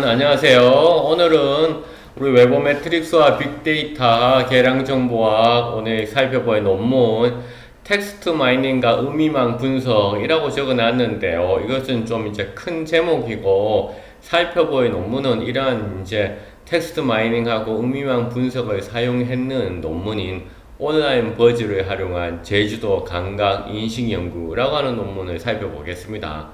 안녕하세요. 오늘은 우리 웨버 매트릭스와 빅데이터 계량 정보학 오늘 살펴볼 논문 텍스트 마이닝과 의미망 분석이라고 적어 놨는데요. 이것은 좀 이제 큰 제목이고 살펴볼 논문은 이러한 이제 텍스트 마이닝하고 의미망 분석을 사용했는 논문인 온라인 버즈를 활용한 제주도 감각 인식 연구라고 하는 논문을 살펴보겠습니다.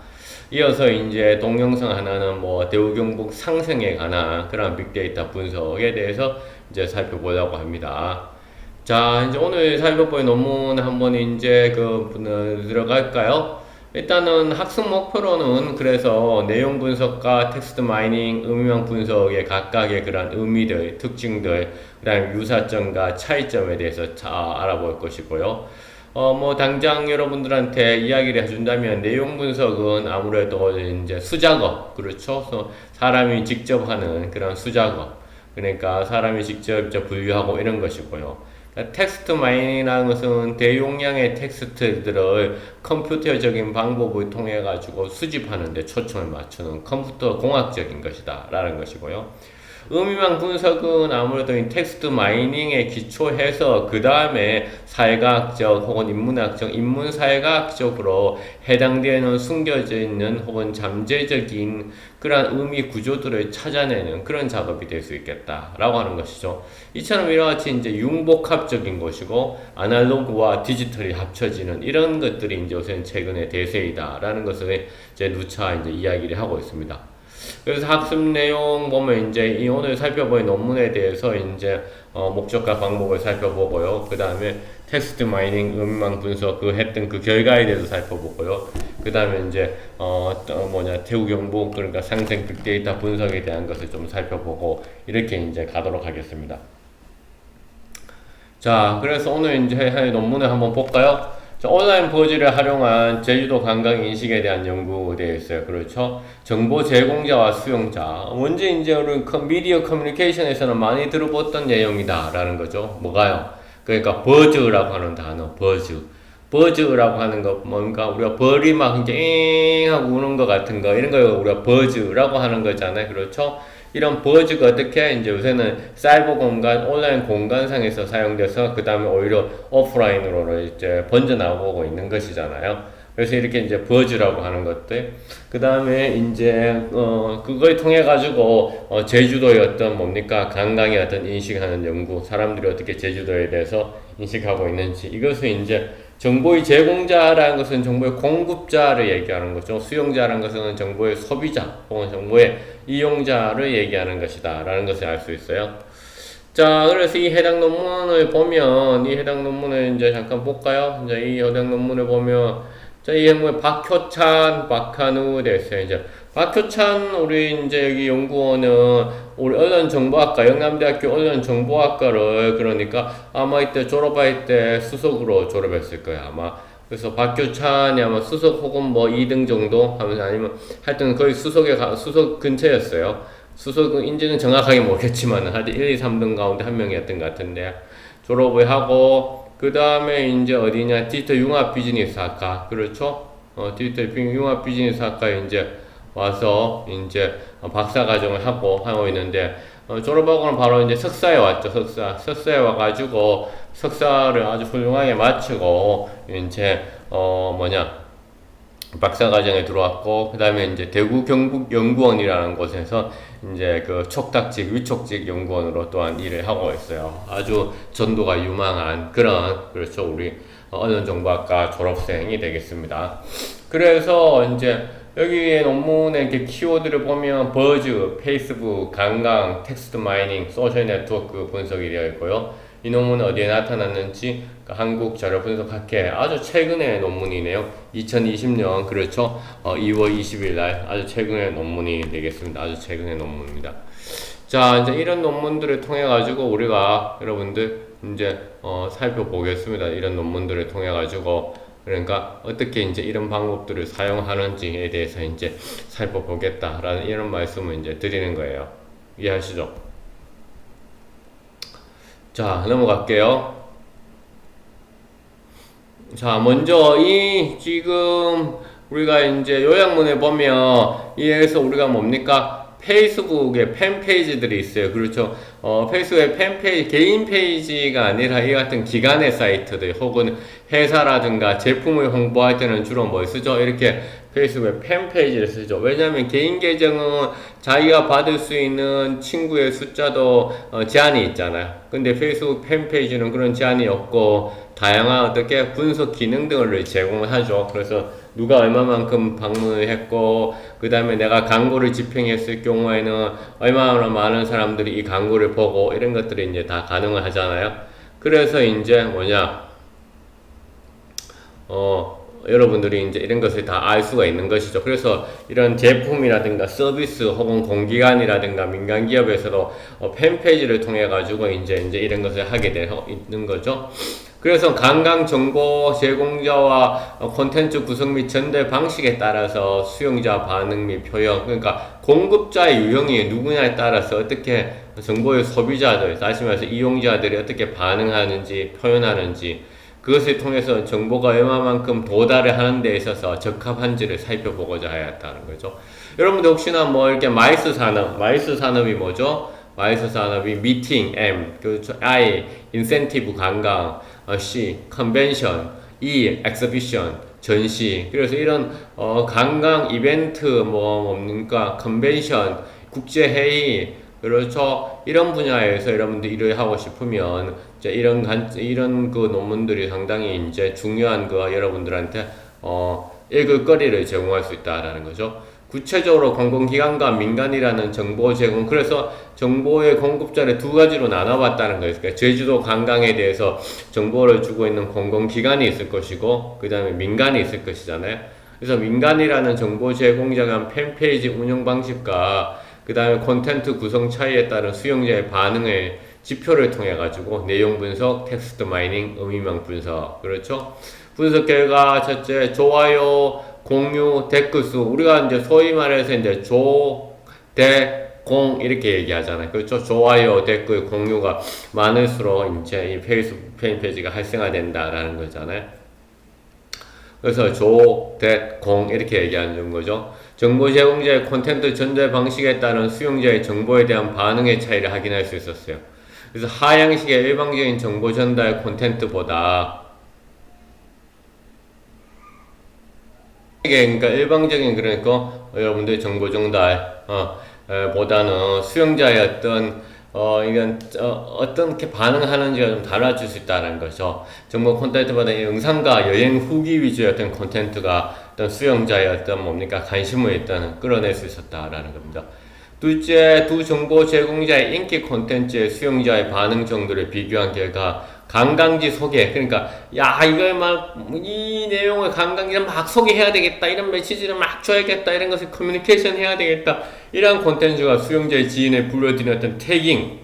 이어서 이제 동영상 하나는 뭐 대우 경북 상생에 관한 그런 빅데이터 분석에 대해서 이제 살펴보려고 합니다. 자, 이제 오늘 살펴볼 논문 한번 이제 들어갈까요? 일단은 학습 목표로는 그래서 내용 분석과 텍스트 마이닝, 의미망 분석의 각각의 그런 의미들, 특징들, 그다음 유사점과 차이점에 대해서 알아볼 것이고요. 뭐, 당장 여러분들한테 이야기를 해준다면, 내용 분석은 아무래도 이제 수작업, 그렇죠? 사람이 직접 하는 그런 수작업. 그러니까 사람이 직접 이제 분류하고 이런 것이고요. 텍스트 마이닝이라는 것은 대용량의 텍스트들을 컴퓨터적인 방법을 통해 가지고 수집하는 데 초점을 맞추는 컴퓨터 공학적인 것이다 라는 것이고요. 의미망 분석은 아무래도 이 텍스트 마이닝에 기초해서 그 다음에 사회과학적 혹은 인문학적, 인문사회과학적으로 해당되는 숨겨져 있는 혹은 잠재적인 그러한 의미 구조들을 찾아내는 그런 작업이 될 수 있겠다라고 하는 것이죠. 이처럼 이와 같이 이제 융복합적인 것이고 아날로그와 디지털이 합쳐지는 이런 것들이 이제 요새 최근의 대세이다라는 것을 이제 누차 이제 이야기를 하고 있습니다. 그래서 학습 내용 보면 이제 이 오늘 살펴볼 논문에 대해서 이제 목적과 방법을 살펴보고요. 그 다음에 텍스트 마이닝, 음망 분석 했던 그 결과에 대해서 살펴보고요. 그 다음에 이제 태우 경북 그러니까 상생 빅데이터 분석에 대한 것을 좀 살펴보고 이렇게 이제 가도록 하겠습니다. 자, 그래서 오늘 이제 할 논문을 한번 볼까요? 온라인 버즈를 활용한 제주도 관광 인식에 대한 연구에 되어 있어요. 그렇죠? 정보 제공자와 수용자. 먼저 이제 우리 미디어 커뮤니케이션에서는 많이 들어봤던 내용이다라는 거죠. 뭐가요? 그러니까 버즈라고 하는 단어, 버즈. 버즈라고 하는 거 뭔가 우리가 벌이 막 이제 잉 하고 우는 것 같은 거 이런 거 우리가 버즈라고 하는 거잖아요. 그렇죠? 이런 버즈가 어떻게 이제 요새는 사이버 공간, 온라인 공간상에서 사용돼서 그 다음에 오히려 오프라인으로 이제 번져나오고 있는 것이잖아요. 그래서 이렇게 이제 버즈라고 하는 것들. 그 다음에 이제, 그걸 통해 가지고, 제주도의 어떤 뭡니까? 관광의 어떤 인식하는 연구, 사람들이 어떻게 제주도에 대해서 인식하고 있는지. 이것을 이제 정보의 제공자라는 것은 정보의 공급자를 얘기하는 거죠. 수용자라는 것은 정보의 소비자 혹은 정보의 이용자를 얘기하는 것이다 라는 것을 알 수 있어요. 자, 그래서 이 해당 논문을 보면 이 해당 논문을 이제 잠깐 볼까요? 이제 이 해당 논문을 보면 자, 이 뭐 박효찬, 박한우 됐어요. 이제 박효찬 우리 이제 여기 연구원은 우리 언론정보학과 영남대학교 언론정보학과를 그러니까 아마 이때 졸업할 때 수석으로 졸업했을 거예요 아마. 그래서 박효찬이 아마 수석 혹은 뭐 2등 정도 하면 아니면 하여튼 거의 수석 근처였어요. 수석은 인지는 정확하게 모르겠지만 하여튼 1, 2, 3등 가운데 한 명이었던 것 같은데 졸업을 하고 그 다음에 이제 어디냐 디지털 융합 비즈니스 학과 그렇죠? 디지털 융합 비즈니스 학과에 이제 와서 이제 박사 과정을 하고 있는데 졸업하고는 바로 이제 석사에 왔죠. 석사에 와가지고 석사를 아주 훌륭하게 마치고 이제 박사 과정에 들어왔고 그 다음에 이제 대구 경북 연구원이라는 곳에서 이제 그 촉탁직 위촉직 연구원으로 또한 일을 하고 있어요. 아주 전도가 유망한 그런 그렇죠 우리 언론정보학과 졸업생이 되겠습니다. 그래서 이제 여기에 논문의 이렇게 키워드를 보면 버즈, 페이스북, 관광, 텍스트 마이닝, 소셜 네트워크 분석이 되어 있고요. 이 논문은 어디에 나타났는지 한국자료분석학회 아주 최근의 논문이네요. 2020년 그렇죠. 2월 20일 날 아주 최근의 논문이 되겠습니다. 아주 최근의 논문입니다. 자, 이제 이런 논문들을 통해 가지고 우리가 여러분들 이제 살펴보겠습니다. 이런 논문들을 통해 가지고 그러니까 어떻게 이제 이런 방법들을 사용하는지에 대해서 이제 살펴보겠다라는 이런 말씀을 이제 드리는 거예요. 이해하시죠? 자, 넘어갈게요. 자, 먼저 이 지금 우리가 이제 요약문에 보면 이에서 우리가 뭡니까? 페이스북에 팬페이지들이 있어요. 그렇죠. 페이스북에 팬페이지, 개인 페이지가 아니라 이 같은 기관의 사이트들 혹은 회사라든가 제품을 홍보할 때는 주로 뭘 쓰죠? 이렇게 페이스북에 팬페이지를 쓰죠. 왜냐하면 개인 계정은 자기가 받을 수 있는 친구의 숫자도 제한이 있잖아요. 근데 페이스북 팬페이지는 그런 제한이 없고 다양한 어떻게 분석 기능 등을 제공을 하죠. 그래서 누가 얼마만큼 방문을 했고 그 다음에 내가 광고를 집행했을 경우에는 얼마나 많은 사람들이 이 광고를 보고 이런 것들이 이제 다 가능을 하잖아요. 그래서 이제 뭐냐 여러분들이 이제 이런 것을 다 알 수가 있는 것이죠. 그래서 이런 제품이라든가 서비스 혹은 공기관이라든가 민간 기업에서도 팬페이지를 통해 가지고 이제 이런 것을 하게 되는 거죠. 그래서 관광 정보 제공자와 콘텐츠 구성 및 전달 방식에 따라서 수용자 반응 및 표현, 그러니까 공급자의 유형이 누구냐에 따라서 어떻게 정보의 소비자들, 다시 말해서 이용자들이 어떻게 반응하는지 표현하는지 그것을 통해서 정보가 얼마만큼 도달을 하는 데 있어서 적합한지를 살펴보고자 하였다는 거죠. 여러분들 혹시나 뭐 이렇게 마이스 산업이 뭐죠? 마이스 산업이 미팅, M, I, 인센티브 관광, C, 컨벤션, E, 엑스비션, 전시. 그래서 이런 관광 이벤트 뭡니까? 컨벤션, 국제 회의 그렇죠. 이런 분야에서 여러분들 일을 하고 싶으면 이제 이런 그 논문들이 상당히 이제 중요한 거 여러분들한테 읽을 거리를 제공할 수 있다라는 거죠. 구체적으로 공공기관과 민간이라는 정보 제공, 그래서 정보의 공급자를 두 가지로 나눠봤다는 거예요. 그러니까 제주도 관광에 대해서 정보를 주고 있는 공공기관이 있을 것이고, 그 다음에 민간이 있을 것이잖아요. 그래서 민간이라는 정보 제공자가 팬페이지 운영 방식과 그 다음에 콘텐츠 구성 차이에 따른 수용자의 반응을 지표를 통해 가지고 내용 분석, 텍스트 마이닝, 의미망 분석, 그렇죠? 분석 결과 첫째 좋아요, 공유, 댓글 수. 우리가 이제 소위 말해서 이제 공 이렇게 얘기하잖아요. 그렇죠? 좋아요, 댓글, 공유가 많을수록 이제 이 페이스북 페이지가 활성화된다라는 거잖아요. 그래서 공 이렇게 얘기하는 거죠. 정보 제공자의 콘텐츠 전달 방식에 따른 수용자의 정보에 대한 반응의 차이를 확인할 수 있었어요. 그래서 하향식의 일방적인 정보 전달 콘텐츠보다 그러니까 일방적인 그러니까 여러분들의 정보 전달 보다는 수용자의 이건 어떻게 반응하는지가 좀 달라질 수 있다는 거죠. 정보 콘텐츠보다 영상과 여행 후기 위주의 어떤 콘텐츠가 어떤 수용자의 관심을 일단 끌어낼 수 있었다라는 겁니다. 둘째, 두 정보 제공자의 인기 콘텐츠의 수용자의 반응 정도를 비교한 결과 관광지 소개, 그러니까 이걸 이 내용을 관광지를 막 소개해야 되겠다, 이런 메시지를 막 줘야겠다, 이런 것을 커뮤니케이션 해야 되겠다, 이런 콘텐츠가 수용자의 지인을 불러들이는 어떤 태깅,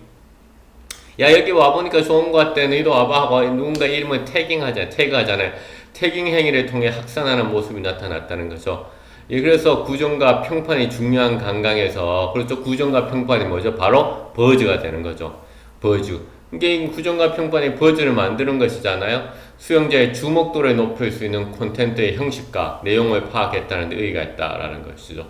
여기 와보니까 좋은 것 같아, 너희도 와봐 하고 누군가 이름을 태그하잖아요. 태깅 행위를 통해 확산하는 모습이 나타났다는 거죠. 그래서 구정과 평판이 중요한 관광에서, 그렇죠. 구정과 평판이 뭐죠? 바로 버즈가 되는 거죠. 버즈. 이게 구정과 평판이 버즈를 만드는 것이잖아요. 수용자의 주목도를 높일 수 있는 콘텐츠의 형식과 내용을 파악했다는 의의가 있다라는 것이죠.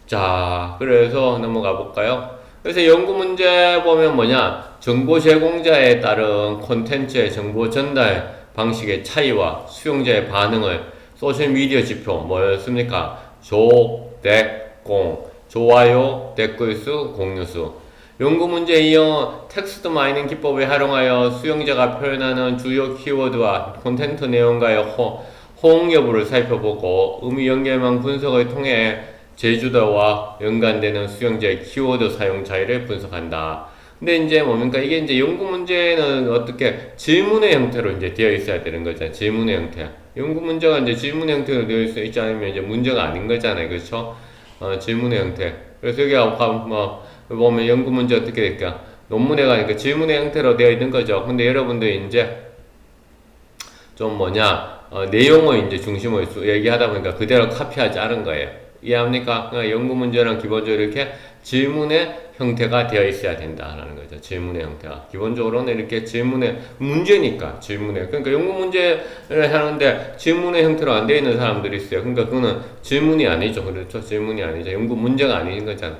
자, 그래서 넘어가 볼까요? 그래서 연구 문제 보면 뭐냐? 정보 제공자에 따른 콘텐츠의 정보 전달 방식의 차이와 수용자의 반응을 소셜미디어 지표 뭐였습니까? 공, 좋아요, 댓글 수, 공유 수. 연구 문제 이어 텍스트 마이닝 기법을 활용하여 수용자가 표현하는 주요 키워드와 콘텐츠 내용과의 호응 여부를 살펴보고 의미 연결망 분석을 통해 제주도와 연관되는 수용자의 키워드 사용 차이를 분석한다. 근데 이제 뭡니까? 이게 이제 연구 문제는 어떻게 질문의 형태로 이제 되어 있어야 되는 거잖아요. 질문의 형태. 연구 문제가 이제 질문의 형태로 되어 있지 않으면 이제 문제가 아닌 거잖아요. 그렇죠? 질문의 형태. 그래서 여기 보면 연구 문제 어떻게 될까? 논문에 가니까 질문의 형태로 되어 있는 거죠. 근데 여러분들 이제 좀 내용을 이제 중심으로 얘기하다 보니까 그대로 카피하지 않은 거예요. 이해합니까? 그러니까 연구 문제는 기본적으로 이렇게 질문의 형태가 되어 있어야 된다라는 거죠. 질문의 형태가. 기본적으로는 이렇게 질문의 문제니까 질문의. 그러니까 연구 문제를 하는데 질문의 형태로 안 되어 있는 사람들이 있어요. 그러니까 그거는 질문이 아니죠. 그렇죠? 질문이 아니죠. 연구 문제가 아닌 거잖아.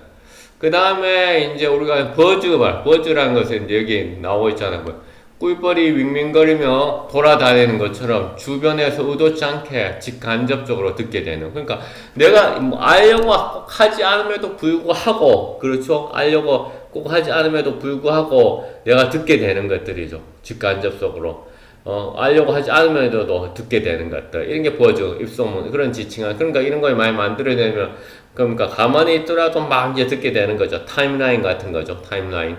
그 다음에 이제 우리가 버즈라는 것은 이제 여기 나오고 있잖아요. 뭐 꿀벌이 윙윙거리며 돌아다니는 것처럼 주변에서 의도치 않게 직간접적으로 듣게 되는. 그러니까 내가 뭐 알려고 꼭 하지 않음에도 불구하고, 그렇죠? 알려고 꼭 하지 않음에도 불구하고 내가 듣게 되는 것들이죠. 직간접적으로. 알려고 하지 않으면서도 듣게 되는 것들. 이런 게 버즈, 입소문, 그런 지칭한. 그러니까 이런 걸 많이 만들어내면, 그러니까 가만히 있더라도 막 이제 듣게 되는 거죠. 타임라인 같은 거죠. 타임라인.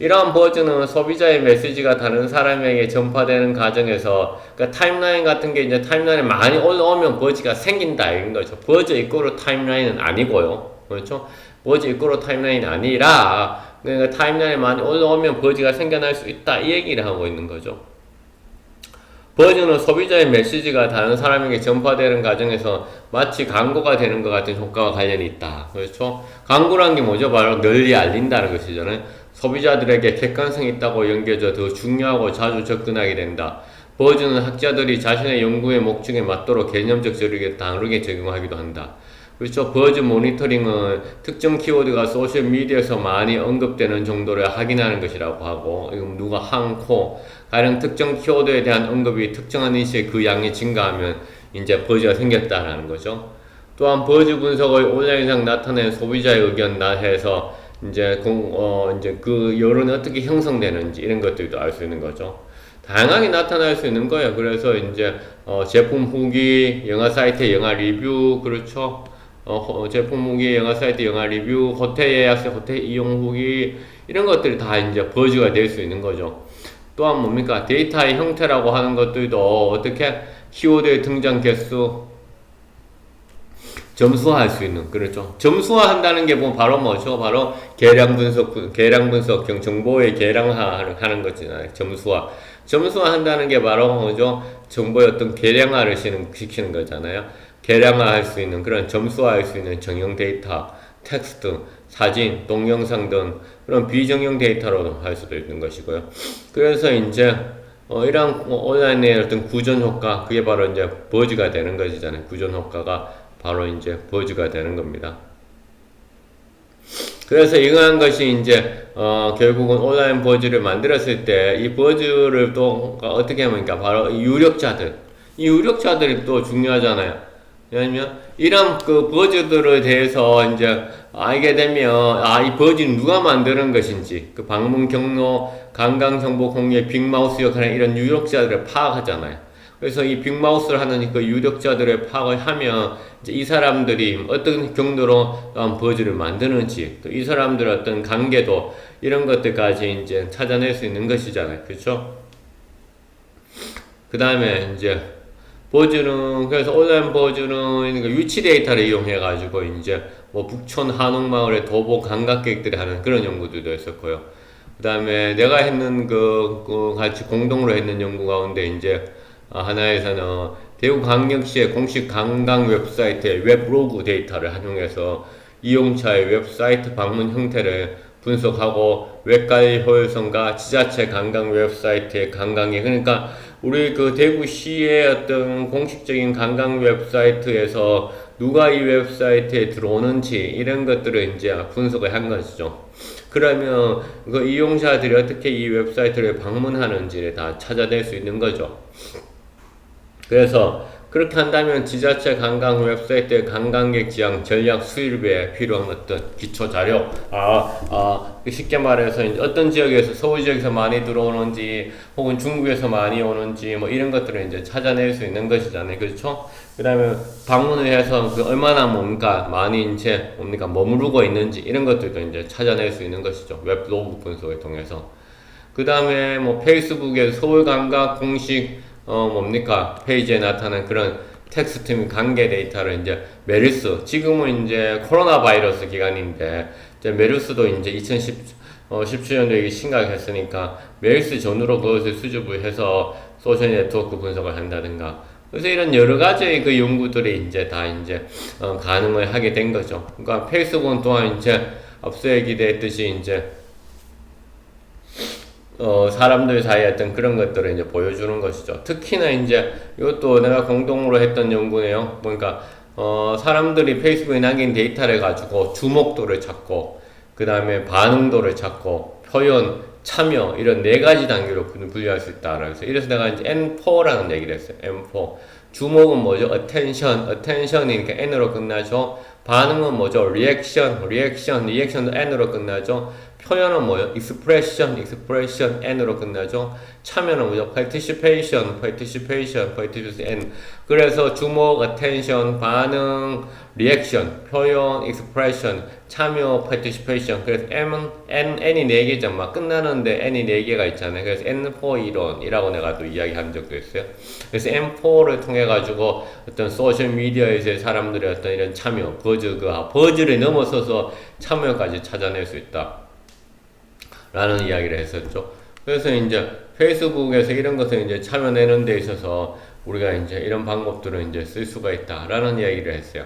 이러한 버즈는 소비자의 메시지가 다른 사람에게 전파되는 과정에서, 그러니까 타임라인 같은 게 이제 타임라인에 많이 올라오면 버즈가 생긴다. 이런 거죠. 버즈 이꼬르 타임라인은 아니고요. 그렇죠? 버즈 이꼬르 타임라인이 아니라, 그러니까 타임라인에 많이 올라오면 버즈가 생겨날 수 있다. 이 얘기를 하고 있는 거죠. 버즈는 소비자의 메시지가 다른 사람에게 전파되는 과정에서 마치 광고가 되는 것 같은 효과와 관련이 있다. 그렇죠? 광고란 게 뭐죠? 바로 널리 알린다는 것이잖아요. 소비자들에게 객관성이 있다고 여겨져 더 중요하고 자주 접근하게 된다. 버즈는 학자들이 자신의 연구의 목적에 맞도록 개념적 저력에 다르게 적용하기도 한다. 그렇죠. 버즈 모니터링은 특정 키워드가 소셜미디어에서 많이 언급되는 정도를 확인하는 것이라고 하고, 이건 누가 한코 가령 특정 키워드에 대한 언급이 특정한 인식의 그 양이 증가하면 이제 버즈가 생겼다라는 거죠. 또한 버즈 분석의 온라인상 나타낸 소비자의 의견 나해서 이제 이제 그 여론이 어떻게 형성되는지 이런 것들도 알 수 있는 거죠. 다양하게 나타날 수 있는 거예요. 그래서 이제 제품 후기, 영화 사이트 영화 리뷰, 그렇죠. 제품 후기, 영화 사이트 영화 리뷰, 호텔 예약서, 호텔 이용 후기 이런 것들이 다 이제 버즈가 될 수 있는 거죠. 또한 뭡니까? 데이터의 형태라고 하는 것들도 어떻게 키워드의 등장 개수 점수화할 수 있는, 그렇죠. 점수화한다는 게 뭐 바로 뭐죠? 바로 계량 분석 정보의 계량화하는 거잖아요. 점수화한다는 게 바로 뭐죠? 정보의 어떤 계량화를 시키는 거잖아요. 계량화할 수 있는 그런 점수화할 수 있는 정형 데이터, 텍스트, 사진, 동영상 등 그런 비정형 데이터로도 할 수도 있는 것이고요. 그래서 이제 이런 온라인의 어떤 구전 효과, 그게 바로 이제 버즈가 되는 것이잖아요. 구전 효과가 바로 이제 버즈가 되는 겁니다. 그래서 이러한 것이 이제 결국은 온라인 버즈를 만들었을 때 이 버즈를 또 어떻게 하면 바로 이 유력자들이 또 중요하잖아요. 왜냐면 이런 그 버즈들에 대해서 이제 알게 되면 이 버즈는 누가 만드는 것인지, 그 방문 경로, 관광 정보 공유의 빅마우스 역할을 이런 유력자들을 파악하잖아요. 그래서 이 빅마우스를 하는 그 유력자들을 파악을 하면 이제 이 사람들이 어떤 경로로 버즈를 만드는지, 또 이 사람들의 어떤 관계도 이런 것들까지 이제 찾아낼 수 있는 것이잖아요. 그렇죠? 그 다음에 이제 버즈는, 그래서 온라인 버즈는 그러니까 위치 데이터를 이용해가지고 이제 뭐 북촌 한옥마을의 도보 관광객들이 하는 그런 연구들도 했었고요. 그 다음에 내가 했는 그 같이 공동으로 했는 연구 가운데 이제 하나에서는 대구광역시의 공식 관광 웹사이트의 웹로그 데이터를 활용해서 이용자의 웹사이트 방문 형태를 분석하고 웹관리 효율성과 지자체 관광 웹사이트의 관광에, 그러니까 우리 그 대구시의 어떤 공식적인 관광 웹사이트에서 누가 이 웹사이트에 들어오는지 이런 것들을 이제 분석을 한 것이죠. 그러면 그 이용자들이 어떻게 이 웹사이트를 방문하는지를 다 찾아낼 수 있는 거죠. 그래서 그렇게 한다면 지자체 관광 웹사이트의 관광객 지향 전략 수립에 필요한 어떤 기초 자료, 쉽게 말해서 어떤 지역에서 서울 지역에서 많이 들어오는지, 혹은 중국에서 많이 오는지, 뭐 이런 것들을 이제 찾아낼 수 있는 것이잖아요, 그렇죠? 그다음에 방문을 해서 그 얼마나 많이 이제 머무르고 있는지 이런 것들도 이제 찾아낼 수 있는 것이죠, 웹로그 분석을 통해서. 그다음에 뭐 페이스북에 서울 관광 공식 페이지에 나타난 그런 텍스트 및 관계 데이터를 이제 메르스, 지금은 이제 코로나 바이러스 기간인데, 이제 메르스도 이제 2017년도에 심각했으니까 메르스 전후로 그것을 수집을 해서 소셜 네트워크 분석을 한다든가. 그래서 이런 여러 가지의 그 연구들이 이제 다 이제 가능을 하게 된 거죠. 그러니까 페이스북은 또한 이제 앞서 얘기했듯이 이제 사람들 사이에 어떤 그런 것들을 이제 보여주는 것이죠. 특히나 이제 이것도 내가 공동으로 했던 연구네요. 그러니까 사람들이 페이스북에 남긴 데이터를 가지고 주목도를 찾고, 그 다음에 반응도를 찾고, 표현, 참여, 이런 네 가지 단계로 분류할 수 있다. 그래서 내가 이제 N4라는 얘기를 했어요. N4. 주목은 뭐죠? attention이니까 N으로 끝나죠. 반응은 뭐죠? 리액션도 N으로 끝나죠. 표현은 뭐요? expression N으로 끝나죠. 참여는 뭐죠? participation N. 그래서 주목, attention, 반응, 리액션, 표현, expression, 참여, participation. 그래서 N이 4개죠. 막 끝나는데 N이 4개가 있잖아요. 그래서 N4 이론이라고 내가 또 이야기한 적도 있어요. 그래서 N4를 통해 가지고 어떤 소셜 미디어에서의 사람들의 어떤 이런 참여, 버즈를 넘어서서 참여까지 찾아낼 수 있다. 라는 이야기를 했었죠. 그래서 이제 페이스북에서 이런 것을 이제 참여내는 데 있어서 우리가 이제 이런 방법들을 이제 쓸 수가 있다라는 이야기를 했어요.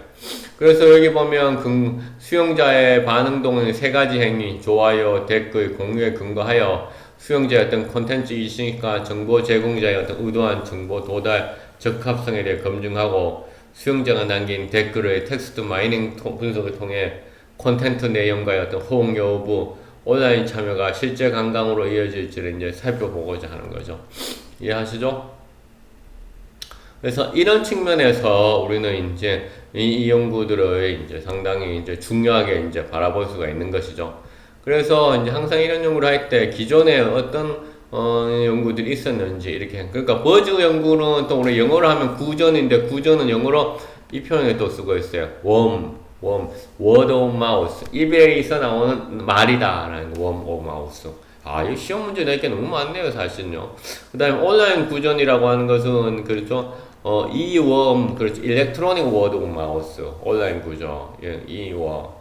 그래서 여기 보면 수용자의 반응 동의 3가지 행위, 좋아요, 댓글, 공유에 근거하여 수용자의 어떤 콘텐츠 이슈니까 정보 제공자의 어떤 의도한 정보 도달, 적합성에 대해 검증하고 수용자가 남긴 댓글의 텍스트 마이닝 분석을 통해 콘텐츠 내용과의 어떤 호응 여부, 온라인 참여가 실제 관광으로 이어질지를 이제 살펴보고자 하는 거죠. 이해하시죠? 그래서 이런 측면에서 우리는 이제 이 연구들을 이제 상당히 이제 중요하게 이제 바라볼 수가 있는 것이죠. 그래서 이제 항상 이런 연구를 할 때 기존에 어떤 연구들이 있었는지 이렇게, 그러니까 버즈 연구는 또 우리 영어로 하면 구전인데, 구전은 영어로 이 표현을 또 쓰고 있어요. word of mouth, 입에서 나오는 말이다라는 word of mouth. 이 시험 문제 낼 게 너무 많네요, 사실은요. 그 다음에 온라인 구전이라고 하는 것은, 그렇죠. 그렇죠. 일렉트로닉 워드 오브 마우스, 온라인 구조,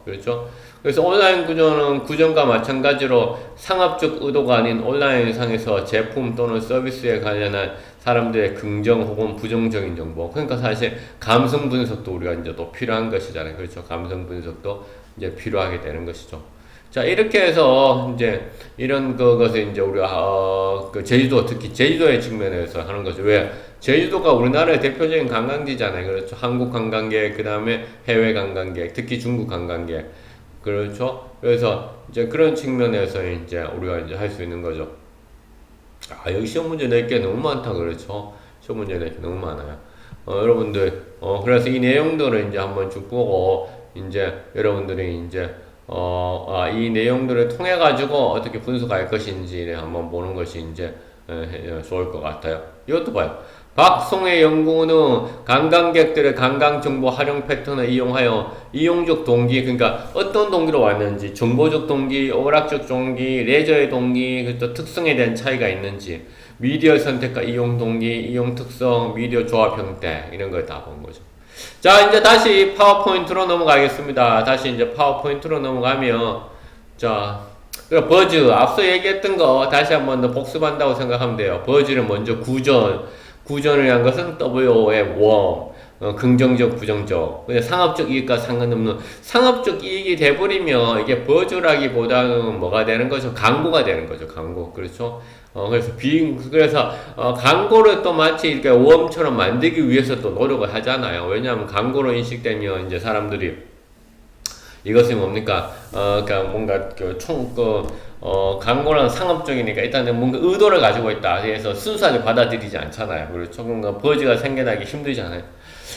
그렇죠. 그래서 온라인 구조는 구전과 마찬가지로 상업적 의도가 아닌 온라인 상에서 제품 또는 서비스에 관련한 사람들의 긍정 혹은 부정적인 정보. 그러니까 사실 감성 분석도 우리가 이제 또 필요한 것이잖아요. 그렇죠. 감성 분석도 이제 필요하게 되는 것이죠. 자, 이렇게 해서 이제 이런 것을 이제 우리가 제주도, 특히 제주도의 측면에서 하는 거죠. 왜? 제주도가 우리나라의 대표적인 관광지잖아요. 그렇죠. 한국 관광객, 그 다음에 해외 관광객, 특히 중국 관광객. 그렇죠. 그래서 이제 그런 측면에서 이제 우리가 이제 할 수 있는 거죠. 여기 시험 문제 낼 게 너무 많다. 그렇죠. 시험 문제 낼 게 너무 많아요. 여러분들, 그래서 이 내용들을 이제 한번 쭉 보고, 이제 여러분들이 이제 이 내용들을 통해 가지고 어떻게 분석할 것인지를 한번 보는 것이 이제 좋을 것 같아요. 이것도 봐요. 박송의 연구는 관광객들의 관광정보 활용 패턴을 이용하여 이용적 동기, 그러니까 어떤 동기로 왔는지, 정보적 동기, 오락적 동기, 레저의 동기, 또 특성에 대한 차이가 있는지, 미디어 선택과 이용 동기, 이용 특성, 미디어 조합 형태, 이런 걸 다 본 거죠. 자, 이제 다시 파워포인트로 넘어가겠습니다. 다시 이제 파워포인트로 넘어가면, 자, 버즈, 앞서 얘기했던 거 다시 한번 더 복습한다고 생각하면 돼요. 버즈는 먼저 구전을 위한 것은 WOM, 긍정적, 부정적. 근데 상업적 이익과 상관없는, 상업적 이익이 돼버리면 이게 버즈라기보다는 뭐가 되는 거죠? 광고가 되는 거죠, 광고. 그렇죠? 그래서 광고를 또 마치 이렇게 웜처럼 만들기 위해서 또 노력을 하잖아요. 왜냐하면 광고로 인식되면 이제 사람들이 이것이 뭡니까? 그러니까 뭔가 광고는 상업적이니까 일단은 뭔가 의도를 가지고 있다. 그래서 순수하게 받아들이지 않잖아요. 그렇죠? 뭔가 버즈가 생겨나기 힘들잖아요.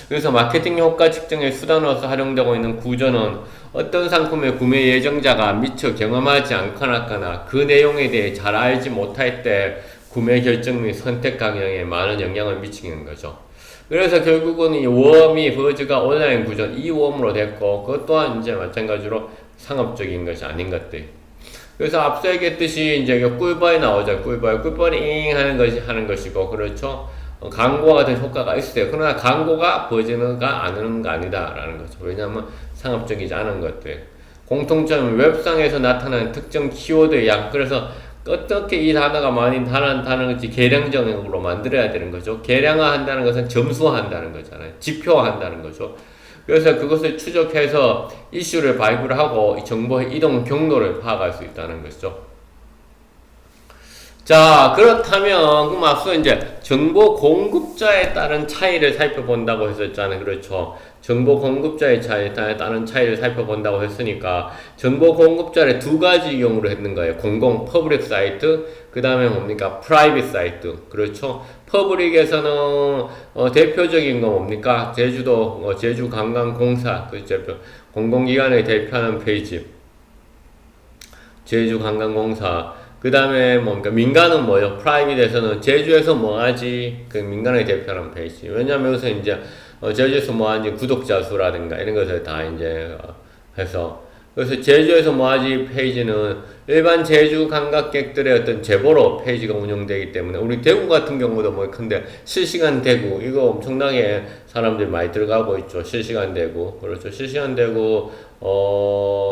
그래서 마케팅 효과 측정의 수단으로서 활용되고 있는 구조는 어떤 상품의 구매 예정자가 미처 경험하지 않거나 그 내용에 대해 잘 알지 못할 때 구매 결정 및 선택 강령에 많은 영향을 미치는 거죠. 그래서 결국은 이 웜이 버즈가 온라인 구조 이 웜으로 됐고, 그것 또한 이제 마찬가지로 상업적인 것이 아닌 것들. 그래서 앞서 얘기했듯이 이제 꿀벌이 나오죠. 꿀벌이 잉 하는 것이고, 그렇죠. 광고 같은 효과가 있어요. 그러나 광고가 버즈가 아는 거 아니다라는 거죠. 왜냐하면 상업적이지 않은 것들. 공통점은 웹상에서 나타나는 특정 키워드의 양. 그래서 어떻게 이 단어가 많이 다른 것이 계량적으로 만들어야 되는 거죠. 계량화한다는 것은 점수화한다는 거잖아요. 지표화한다는 거죠. 그래서 그것을 추적해서 이슈를 발굴하고 이 정보의 이동 경로를 파악할 수 있다는 것이죠. 자, 그렇다면 그럼 앞서 이제 정보 공급자에 따른 차이를 살펴본다고 했었잖아요. 그렇죠. 정보 공급자의 차이에 따른 차이를 살펴본다고 했으니까 정보 공급자를 두 가지 이용으로 했는 거예요. 공공 퍼블릭 사이트, 그 다음에 뭡니까? 프라이빗 사이트. 그렇죠? 퍼블릭에서는 대표적인 거 뭡니까? 제주도 제주관광공사, 그렇죠? 공공기관을 대표하는 페이지. 제주관광공사. 그 다음에 뭔가 민간은 뭐예요? 프라이빗에서는 제주에서 뭐하지? 그 민간을 대표하는 페이지. 왜냐면 여기서 이제 제주에서 뭐하지? 구독자 수라든가 이런 것을 다 이제 해서, 그래서 제주에서 뭐하지 페이지는 일반 제주 관광객들의 어떤 제보로 페이지가 운영되기 때문에, 우리 대구 같은 경우도 뭐 큰데 실시간 대구 이거 엄청나게 사람들이 많이 들어가고 있죠. 실시간 대구. 그렇죠. 실시간 대구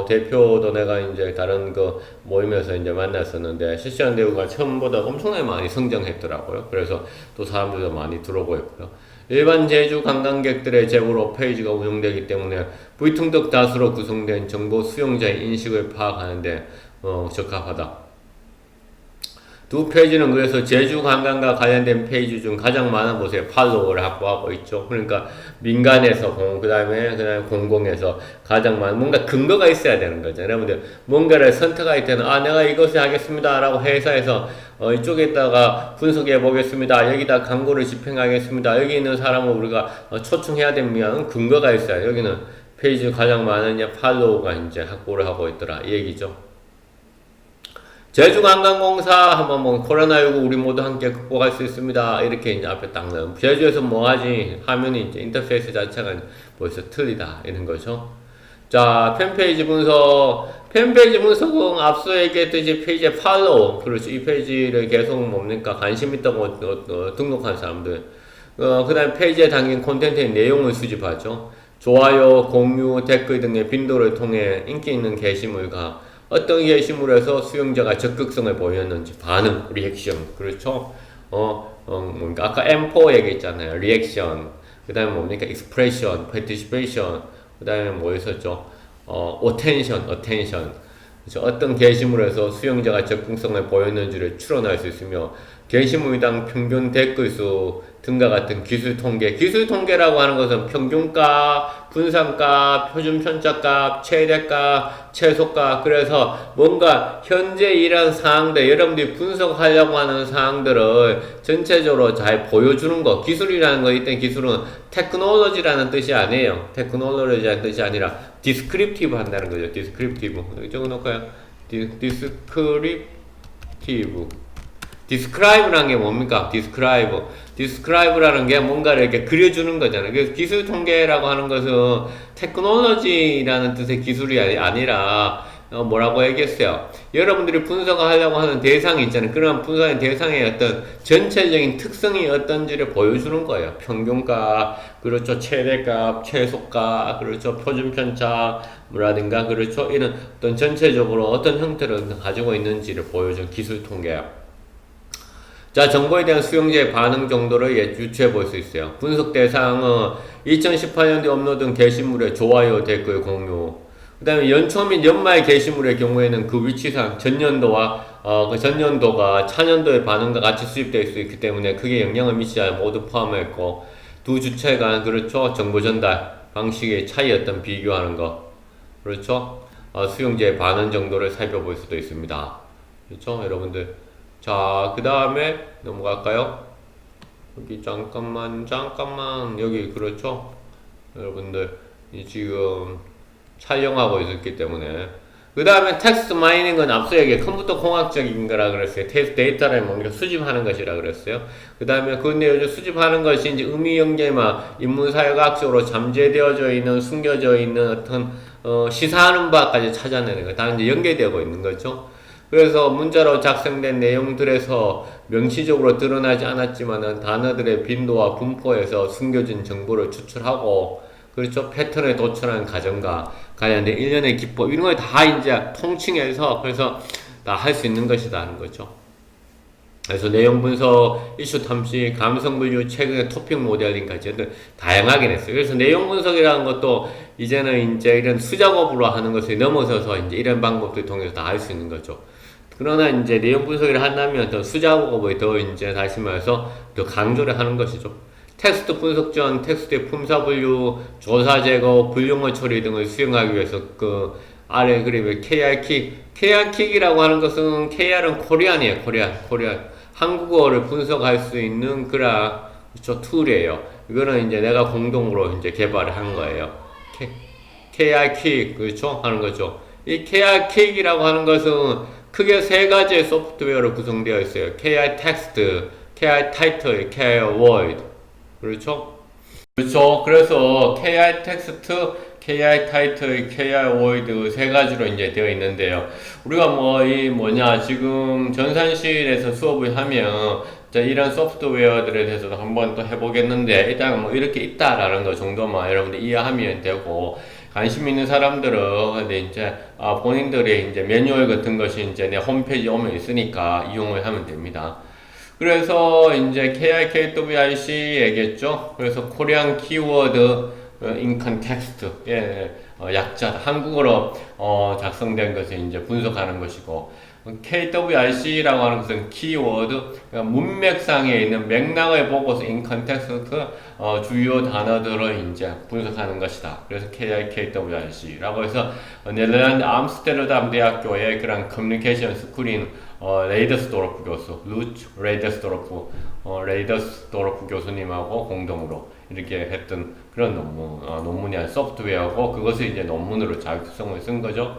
대표도 내가 이제 다른 그 모임에서 이제 만났었는데, 실시간 대구가 처음보다 엄청나게 많이 성장했더라고요. 그래서 또 사람들도 많이 들어오고 있고요. 일반 제주 관광객들의 제보로 페이지가 운영되기 때문에 불특정 다수로 구성된 정보 수용자의 인식을 파악하는데 적합하다. 두 페이지는 그래서 제주 관광과 관련된 페이지 중 가장 많은 곳에 팔로워를 확보하고 있죠. 그러니까 민간에서 그다음에 공공에서 가장 많은, 뭔가 근거가 있어야 되는 거죠. 여러분들 뭔가를 선택할 때는 내가 이것을 하겠습니다라고 회사에서 이쪽에다가 분석해 보겠습니다. 여기다 광고를 집행하겠습니다. 여기 있는 사람을 우리가 초청해야 됩니다. 근거가 있어요. 여기는 페이지 가장 많은 팔로워가 이제 확보를 하고 있더라 이 얘기죠. 제주관광공사 한번 뭐 코로나19 우리 모두 함께 극복할 수 있습니다. 이렇게 이제 앞에 딱 넣으면 제주에서 뭐 하지? 화면이 이제 인터페이스 자체가 벌써 틀리다. 이런 거죠. 자, 팬페이지 분석. 팬페이지 분석은 앞서 얘기했듯이 페이지에 팔로우. 그렇죠. 이 페이지를 계속 뭡니까? 관심 있다고 등록한 사람들. 그 다음에 페이지에 담긴 콘텐츠의 내용을 수집하죠. 좋아요, 공유, 댓글 등의 빈도를 통해 인기 있는 게시물과 어떤 게시물에서 수용자가 적극성을 보였는지 반응, 리액션, 그렇죠? 뭔가 아까 M4 얘기했잖아요. 리액션, 그 다음에 뭡니까? expression, participation, 그 다음에 뭐 있었죠? attention. 그렇죠? 어떤 게시물에서 수용자가 적극성을 보였는지를 추론할 수 있으며, 게시물당 평균 댓글 수 등과 같은 기술 통계라고 하는 것은 평균값, 분산값, 표준 편차값, 최대값, 최소값. 그래서 뭔가 현재 이런 사항들, 여러분들이 분석하려고 하는 사항들을 전체적으로 잘 보여주는 거. 기술이라는 거, 이때 기술은 테크놀로지라는 뜻이 아니에요. 테크놀로지라는 뜻이 아니라 디스크립티브 한다는 거죠. 디스크립티브. 여기 적어놓을까요? 디스크립티브. 디스크라이브라는 게 뭡니까? 디스크라이브라는 게 뭔가를 이렇게 그려주는 거잖아요. 그래서 기술 통계라고 하는 것은 테크놀로지라는 뜻의 기술이 아니라 뭐라고 얘기했어요? 여러분들이 분석하려고 하는 대상이 있잖아요. 그런 분석의 대상의 어떤 전체적인 특성이 어떤지를 보여주는 거예요. 평균값, 그렇죠. 최대값, 최소값, 그렇죠. 표준편차라든가, 그렇죠. 이런 어떤 전체적으로 어떤 형태를 가지고 있는지를 보여주는 기술 통계예요. 자, 정보에 대한 수용자의 반응 정도를 유추해 볼 수 있어요. 분석 대상은 2018년도에 업로드된 게시물의 좋아요, 댓글, 공유. 그 다음에 연초 및 연말 게시물의 경우에는 그 위치상 전년도와 그 전년도가 차년도의 반응과 같이 수집될 수 있기 때문에 크게 영향을 미치지 않아 모두 포함했고, 두 주체 간, 그렇죠, 정보 전달 방식의 차이 어떤 비교하는 거, 그렇죠, 수용자의 반응 정도를 살펴볼 수도 있습니다. 그렇죠, 여러분들. 자, 그 다음에 넘어갈까요? 여기 잠깐만 여기, 그렇죠, 여러분들 지금 촬영하고 있었기 때문에. 그 다음에 텍스트 마이닝은 앞서 얘기해 컴퓨터 공학적인 거라 그랬어요. 텍스트 데이터를 뭔가 수집하는 것이라 그랬어요. 그 다음에 근데 요즘 수집하는 것이 이제 의미 연계만 인문사회학적으로 잠재되어져 있는, 숨겨져 있는 어떤 시사하는 바까지 찾아내는 거, 다 이제 연계되고 있는 거죠. 그래서 문자로 작성된 내용들에서 명시적으로 드러나지 않았지만은 단어들의 빈도와 분포에서 숨겨진 정보를 추출하고, 그렇죠, 패턴에 도출하는 과정과 관련된 일련의 기법, 이런 걸 다 이제 통칭해서 그래서 다 할 수 있는 것이다 하는 거죠. 그래서 내용 분석, 이슈 탐지, 감성 분류, 최근의 토픽 모델링까지 다양하게 했어요. 그래서 내용 분석이라는 것도 이제는 이제 이런 수작업으로 하는 것을 넘어서서 이제 이런 방법들 통해서 다 할 수 있는 거죠. 그러나 이제 내용 분석을 한다면 더 수작업을 더 이제 다시 말해서 더 강조를 하는 것이죠. 텍스트 분석 전 텍스트의 품사 분류, 조사 제거, 불용어 처리 등을 수행하기 위해서 그 아래 그림에 KR킥이라고 하는 것은 KR은 코리안이에요. 코리안. 한국어를 분석할 수 있는 그런 툴이에요. 이거는 이제 내가 공동으로 이제 개발을 한 거예요. KR킥 그렇죠? 하는 거죠. 이 KR킥이라고 하는 것은 크게 세 가지의 소프트웨어로 구성되어 있어요. KR 텍스트, KR 타이틀, KR 워드. 그렇죠? 그렇죠. 그래서 KR 텍스트, KR 타이틀, KR 워드 세 가지로 이제 되어 있는데요. 우리가 지금 전산실에서 수업을 하면 이런 소프트웨어들에 대해서도 한번 또 해보겠는데, 일단 뭐 이렇게 있다라는 거 정도만 여러분들 이해하면 되고, 관심 있는 사람들은 근데 이제 본인들의 이제 매뉴얼 같은 것이 이제 내 홈페이지에 오면 있으니까 이용을 하면 됩니다. 그래서 이제 KIKWIC 얘기했죠. 그래서 코리안 키워드 in context, 약자 한국어로 작성된 것을 이제 분석하는 것이고, KWIC라고 하는 것은 키워드, 그러니까 문맥상에 있는 맥락을 보고서 in context, 주요 단어들을 이제 분석하는 것이다. 그래서 KIKWIC라고 해서 네덜란드 암스테르담 대학교의 그런 커뮤니케이션 스쿨인 레이더스도르프 교수, 레이더스도르프 교수님하고 공동으로 이렇게 했던 그런 논문이 아닌 소프트웨어고, 그것을 이제 논문으로 작성을 쓴 거죠.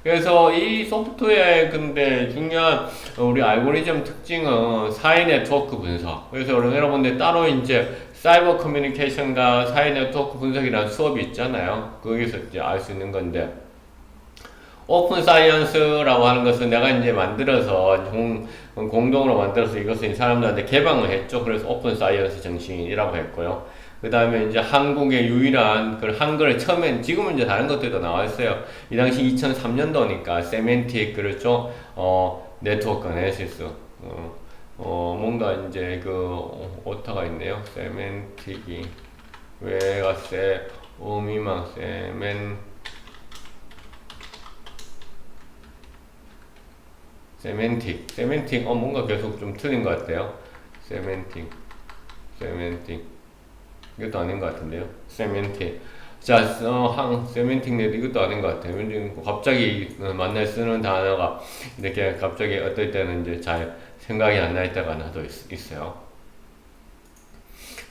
그래서 이 소프트웨어의 근데 중요한 우리 알고리즘 특징은 사이 네트워크 분석. 그래서 여러분들 따로 이제 사이버 커뮤니케이션과 사이 네트워크 분석이라는 수업이 있잖아요. 거기서 이제 알 수 있는 건데, 오픈 사이언스라고 하는 것은 내가 이제 만들어서 공동으로 만들어서 이것을 사람들한테 개방을 했죠. 그래서 오픈 사이언스 정신이라고 했고요. 그 다음에 이제 한국의 유일한 그 한글을 처음엔, 지금은 이제 다른 것들도 나와 있어요. 이 당시 2003년도니까 세멘틱, 그렇죠? 네트워크 애널리시스. 뭔가 이제 오타가 있네요. 세멘틱이 왜가 의미망 세멘틱 뭔가 계속 좀 틀린 것 같아요. 세멘틱 이것도 아닌 것 같은데요. 세멘틱. 자, 세멘틱 네트 이것도 아닌 것 같아요. 왠지 갑자기 만날 쓰는 단어가 이렇게 갑자기 어떨 때는 이제 잘 생각이 안 날 때가 나도 있어요.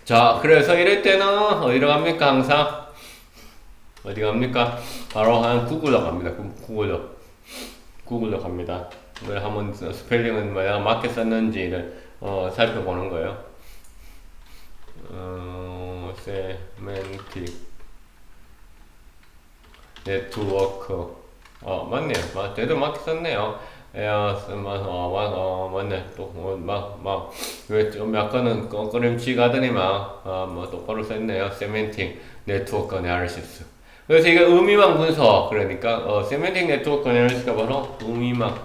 자, 그래서 이럴 때는 어디로 갑니까? 항상 어디 갑니까? 바로 구글로 갑니다. 구글로 갑니다. 이걸 한번 스펠링은 내가 맞게 썼는지를 살펴보는 거예요. 세멘틱 네트워크. 맞네요. 제대로 맞게 썼네요. 맞네. 왜 좀 약간은 꺼림치 가더니만, 똑바로 썼네요. 세멘틱 네트워크 애널리시스. 그래서 이게 의미망 분석. 그러니까, 세멘틱 네트워크 애널리시스가 바로 의미망.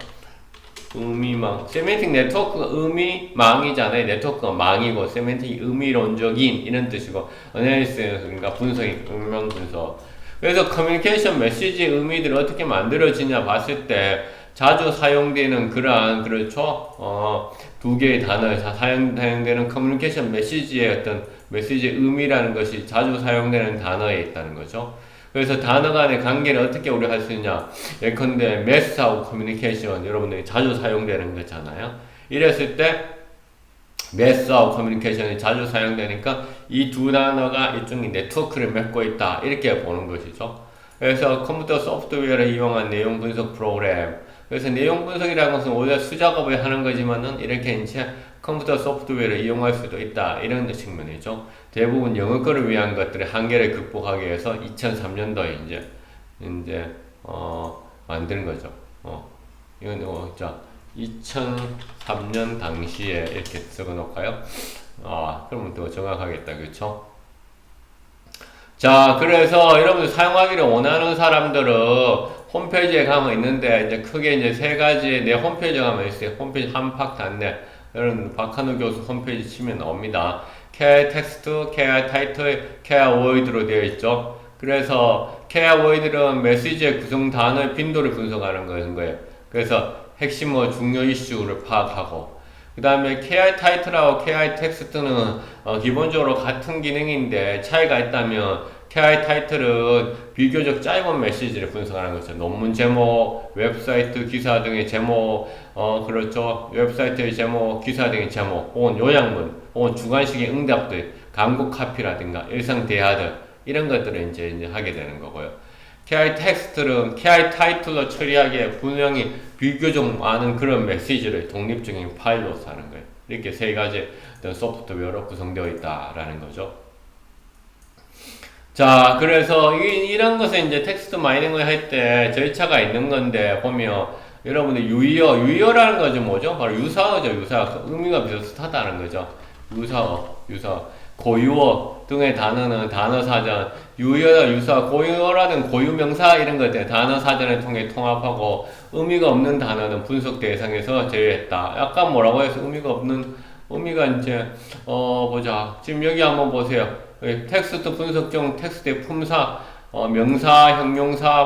세멘틱 네트워크가 의미망이잖아요. 네트워크가 망이고, 세멘틱이 의미론적인 이런 뜻이고, 애널리시스 그러니까 분석이 의미망 분석. 그래서 커뮤니케이션 메시지의 의미들이 어떻게 만들어지냐 봤을 때 자주 사용되는 그렇죠? 두 개의 단어에 사용되는 커뮤니케이션 메시지의 어떤 메시지의 의미라는 것이 자주 사용되는 단어에 있다는 거죠. 그래서 단어 간의 관계를 어떻게 우리 할 수 있냐. 예컨대 매스하고 커뮤니케이션 여러분들이 자주 사용되는 거잖아요. 이랬을 때 매스하고 커뮤니케이션이 자주 사용되니까 이 두 단어가 일종의 네트워크를 맺고 있다, 이렇게 보는 것이죠. 그래서 컴퓨터 소프트웨어를 이용한 내용 분석 프로그램. 그래서 내용 분석이라는 것은 원래 수작업을 하는 거지만은 이렇게 이제 컴퓨터 소프트웨어를 이용할 수도 있다, 이런 측면이죠. 대부분 영어권을 위한 것들의 한계를 극복하기 위해서 2003년도에 이제 만든 거죠. 이건 자 2003년 당시에 이렇게 적어 놓을까요? 그러면 더 정확하겠다, 그렇죠? 자, 그래서 여러분들 사용하기를 원하는 사람들은 홈페이지에 가면 있는데, 이제 크게 이제 세 가지 내 홈페이지에 가면 있어요. 홈페이지 한팍.net. 여러분 박한우 교수 홈페이지 치면 나옵니다. care 텍스트, care 타이틀, care word로 되어 있죠. 그래서 care word는 메시지의 구성 단어의 빈도를 분석하는 거예요. 그래서 핵심 중요 이슈를 파악하고, 그 다음에 KI 타이틀하고 KI 텍스트는 기본적으로 같은 기능인데 차이가 있다면 KI 타이틀은 비교적 짧은 메시지를 분석하는 거죠. 논문 제목, 웹사이트 기사 등의 제목, 그렇죠. 웹사이트의 제목, 기사 등의 제목, 혹은 요약문, 혹은 주관식의 응답들, 광고 카피라든가 일상 대화들 이런 것들을 이제 하게 되는 거고요. KI 텍스트는 KI 타이틀로 처리하기에 분량이 비교적 많은 그런 메시지를 독립적인 파일로 사는 거예요. 이렇게 세 가지 소프트웨어로 구성되어 있다라는 거죠. 자, 그래서 이런 것은 이제 텍스트 마이닝을 할 때 절차가 있는 건데 보면 여러분들 유의어라는 거죠. 뭐죠? 바로 유사어죠. 유사어. 의미가 비슷하다는 거죠. 유사어. 고유어 등의 단어는 단어사전, 유의어나 유사어, 고유어라든 고유명사 이런 것들 단어사전을 통해 통합하고 의미가 없는 단어는 분석 대상에서 제외했다. 약간 뭐라고 해서 의미가 이제 보자. 지금 여기 한번 보세요. 텍스트 분석 중 텍스트의 품사, 명사, 형용사,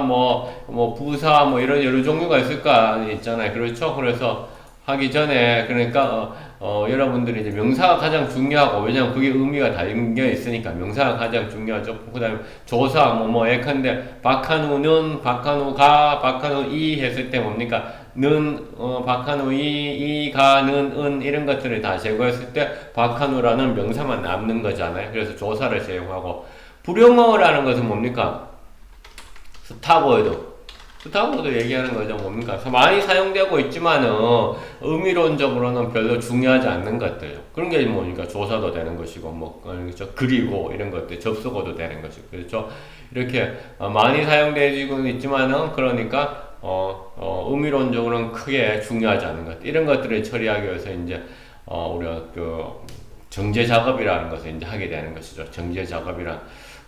부사, 이런 여러 종류가 있잖아요. 그렇죠? 그래서 하기 전에, 그러니까, 여러분들이 이제 명사가 가장 중요하고, 왜냐면 그게 의미가 담겨 있으니까, 명사가 가장 중요하죠. 그 다음에 조사, 예컨대, 박한우는, 박한우가, 박한우이 했을 때 뭡니까? 박한우이, 가는, 이런 것들을 다 제거했을 때, 박한우라는 명사만 남는 거잖아요. 그래서 조사를 제공하고, 불용어라는 것은 뭡니까? 스타보드 얘기하는 거죠. 뭡니까? 많이 사용되고 있지만은 의미론적으로는 별로 중요하지 않는 것들. 그런 게 뭡니까? 조사도 되는 것이고, 그렇죠? 그리고 이런 것들, 접속어도 되는 것이고, 그렇죠? 이렇게 많이 사용되고 있지만은 그러니까 의미론적으로는 크게 중요하지 않는 것. 이런 것들을 처리하기 위해서 이제 우리가 그 정제 작업이라는 것을 이제 하게 되는 것이죠. 정제 작업이란.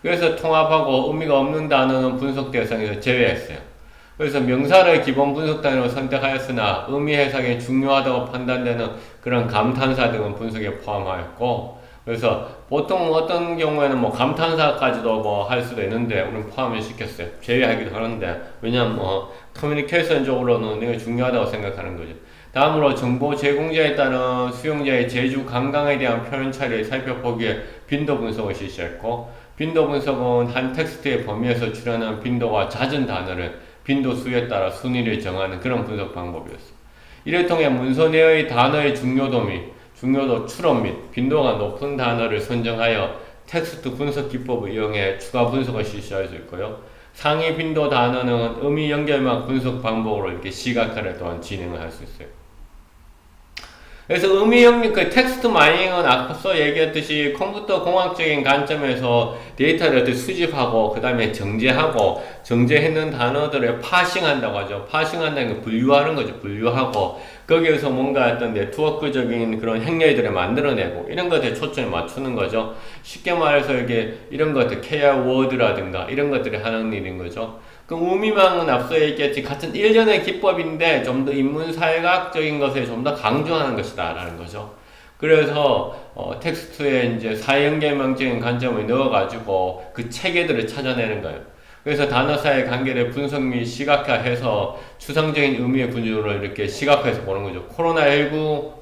그래서 통합하고 의미가 없는 단어는 분석 대상에서 제외했어요. 그래서 명사를 기본 분석 단위로 선택하였으나 의미 해석이 중요하다고 판단되는 그런 감탄사 등은 분석에 포함하였고, 그래서 보통 어떤 경우에는 감탄사까지도 할 수도 있는데 우리는 포함을 시켰어요. 제외하기도 하는데, 왜냐면 커뮤니케이션적으로는 이게 중요하다고 생각하는 거죠. 다음으로 정보 제공자에 따른 수용자의 재주 감각에 대한 표현 차이를 살펴보기에 빈도 분석을 실시했고, 빈도 분석은 한 텍스트의 범위에서 출현한 빈도와 잦은 단어를 빈도 수에 따라 순위를 정하는 그런 분석 방법이었어. 이를 통해 문서 내의 단어의 중요도 추론 및 빈도가 높은 단어를 선정하여 텍스트 분석 기법을 이용해 추가 분석을 실시할 수 있고요. 상위 빈도 단어는 의미 연결망 분석 방법으로 이렇게 시각화를 또한 진행을 할 수 있어요. 그래서 그 텍스트 마이닝은 앞서 얘기했듯이 컴퓨터 공학적인 관점에서 데이터를 어떻게 수집하고, 그 다음에 정제했는 단어들을 파싱한다고 하죠. 파싱한다는 게 분류하는 거죠. 분류하고, 거기에서 뭔가 어떤 네트워크적인 그런 행렬들을 만들어내고, 이런 것에 초점을 맞추는 거죠. 쉽게 말해서 이런 것들, KR 워드라든가, 이런 것들이 하는 일인 거죠. 그 의미망은 앞서 얘기했지 같은 일련의 기법인데 좀 더 인문사회학적인 것에 좀 더 강조하는 것이다 라는 거죠. 그래서 텍스트에 이제 사형계명적인 관점을 넣어가지고 그 체계들을 찾아내는 거예요. 그래서 단어 사이의 관계를 분석 및 시각화해서 추상적인 의미의 구조를 이렇게 시각화해서 보는 거죠. 코로나19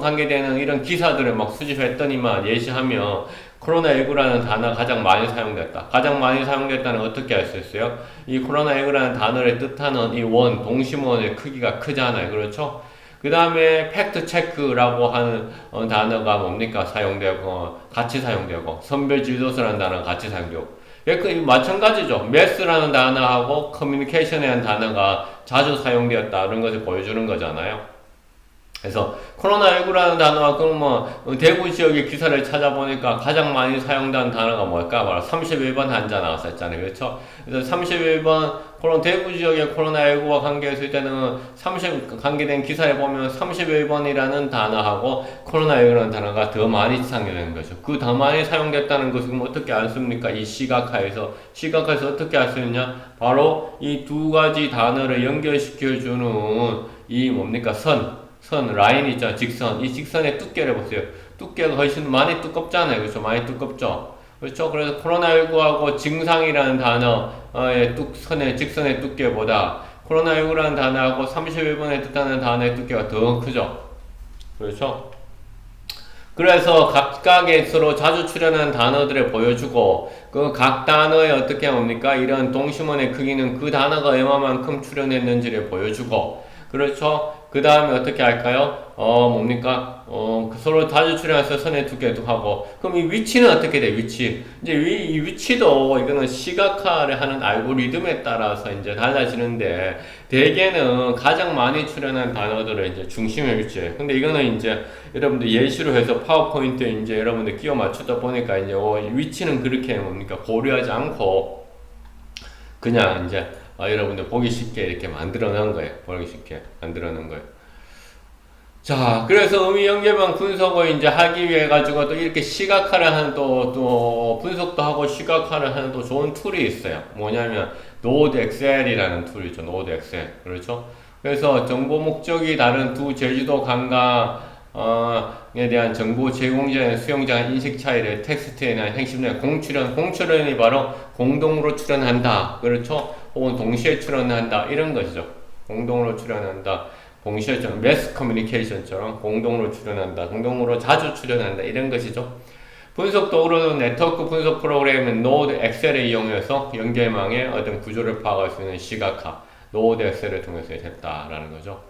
관계되는 이런 기사들을 막 수집했더니만 예시하면 코로나19라는 단어가 가장 많이 사용됐다. 가장 많이 사용됐다는 어떻게 알 수 있어요? 이 코로나19라는 단어를 뜻하는 이 동심원의 크기가 크잖아요. 그렇죠? 그 다음에 팩트 체크라고 하는 단어가 뭡니까? 같이 사용되고, 선별 지도서라는 단어가 같이 사용되고. 마찬가지죠. 매스라는 단어하고 커뮤니케이션이라는 단어가 자주 사용되었다. 이런 것을 보여주는 거잖아요. 그래서 코로나19라는 단어와 대구 지역의 기사를 찾아보니까 가장 많이 사용된 단어가 뭘까? 바로 31번 한자 나왔었잖아요. 그렇죠? 그래서 31번 대구 지역의 코로나19와 관계했을 때는 관계된 기사에 보면 31번이라는 단어하고 코로나19라는 단어가 더 많이 사용되는 거죠. 그 더 많이 사용됐다는 것은 어떻게 알 수 있습니까? 이 시각화에서 어떻게 알 수 있냐? 바로 이 두 가지 단어를 연결시켜주는 이 뭡니까? 라인 있잖아, 직선. 이 직선의 두께를 보세요. 두께가 훨씬 많이 두껍잖아요. 그렇죠? 많이 두껍죠? 그렇죠? 그래서 코로나19하고 증상이라는 단어의 직선의 두께보다 코로나19라는 단어하고 31번에 뜻하는 단어의 두께가 더 크죠? 그렇죠? 그래서 각각의 서로 자주 출연한 단어들을 보여주고 그 각 단어에 어떻게 뭡니까? 이런 동심원의 크기는 그 단어가 얼마만큼 출연했는지를 보여주고 그렇죠? 그 다음에 어떻게 할까요? 뭡니까? 서로 자주 출연해서 선에 두개도 하고 그럼 이 위치는 어떻게 돼? 위치 이제 이 위치도 이거는 시각화를 하는 알고리즘에 따라서 이제 달라지는데 대개는 가장 많이 출연한 단어들을 이제 중심에 위치해. 근데 이거는 이제 여러분들 예시로 해서 파워포인트에 이제 여러분들 끼워 맞추다 보니까 이제 위치는 그렇게 뭡니까? 고려하지 않고 그냥 이제 여러분들 보기 쉽게 이렇게 만들어 놓은 거예요. 보기 쉽게 만들어 놓은 거예요. 자, 그래서 의미 연계방 분석을 이제 하기 위해 가지고 또 이렇게 시각화를 하는 또 분석도 하고 시각화를 하는 또 좋은 툴이 있어요. 뭐냐면 노드 엑셀이라는 툴이죠. 노드 엑셀. 그렇죠? 그래서 정보 목적이 다른 두 제주도 관광에 대한 정보 제공자의 수용자 인식 차이를 텍스트에 대한 핵심 내용 공출연이 바로 공동으로 출연한다. 그렇죠? 혹은 동시에 출연한다. 이런 것이죠. 공동으로 출연한다. 동시에처럼 매스 커뮤니케이션처럼 공동으로 출연한다, 공동으로 자주 출연한다 이런 것이죠. 분석 도구로는 네트워크 분석 프로그램은 노드 엑셀을 이용해서 연결망의 어떤 구조를 파악할 수 있는 시각화, 노드 엑셀을 통해서 했다라는 거죠.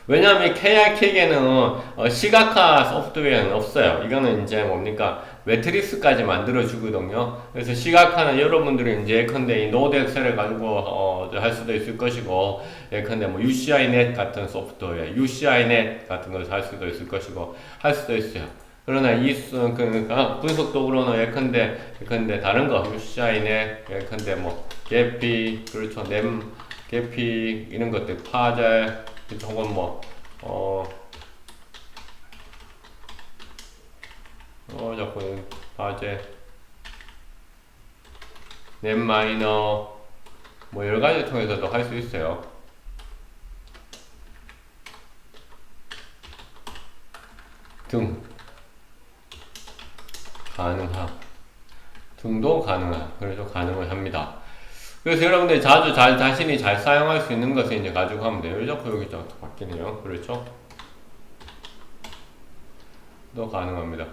왜냐하면 KRK에는 시각화 소프트웨어는 없어요. 이거는 이제 뭡니까? 매트리스까지 만들어주거든요. 그래서 시각화는 여러분들이 이제 예컨대 이 노드 엑셀을 가지고 할 수도 있을 것이고, 예컨대 뭐 UCInet 같은 소프트웨어, UCInet 같은 것을 할 수도 있을 것이고, 할 수도 있어요. 그러나 그러니까 분석 도구로는 예컨대 다른 거, UCInet, 예컨대 뭐 게피, 그렇죠, 램, 게피 이런 것들, 파잘, 혹은 뭐 자꾸 파제, 넷마이너 뭐 여러 가지 통해서도 할 수 있어요. 등 등도 가능하. 그래서 가능을 합니다. 그래서 여러분들 자신이 잘 사용할 수 있는 것을 이제 가지고 하면 돼요. 자꾸 여기 좀 바뀌네요. 그렇죠? 또 가능합니다.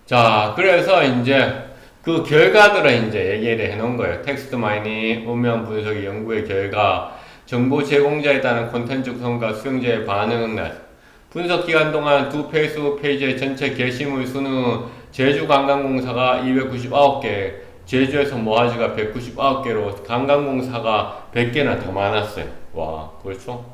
자, 그래서 이제 그 결과들을 이제 얘기를 해 놓은 거예요. 텍스트 마이닝, 음면 분석의 연구의 결과, 정보 제공자에 따른 콘텐츠 구성과 수용자의 반응은 분석 기간 동안 두 페이스북 페이지의 전체 게시물 수는 제주관광공사가 299개, 제주에서 모아지가 199개로 관광공사가 100개나 더 많았어요. 와, 그렇죠?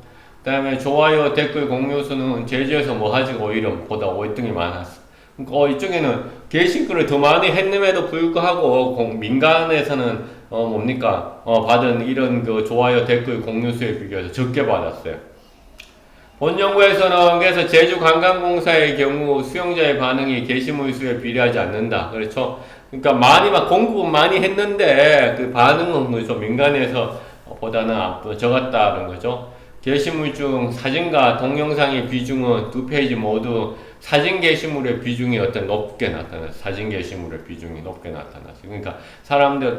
그 다음에 좋아요, 댓글, 공유 수는 제주에서 모아지가 오히려 보다 월등히 많았어. 그러니까 이쪽에는 게시글을 더 많이 했음에도 불구하고 민간에서는 뭡니까? 받은 이런 그 좋아요, 댓글, 공유 수에 비교해서 적게 받았어요. 본 연구에서는 그래서 제주관광공사의 경우 수용자의 반응이 게시물 수에 비례하지 않는다. 그렇죠? 그러니까 공급은 많이 했는데 그 반응은 좀 민간에서 보다는 적었다는 거죠. 게시물 중 사진과 동영상의 비중은 두 페이지 모두 사진 게시물의 비중이 높게 나타났어요. 사진 게시물의 비중이 높게 나타났어요. 그러니까 사람들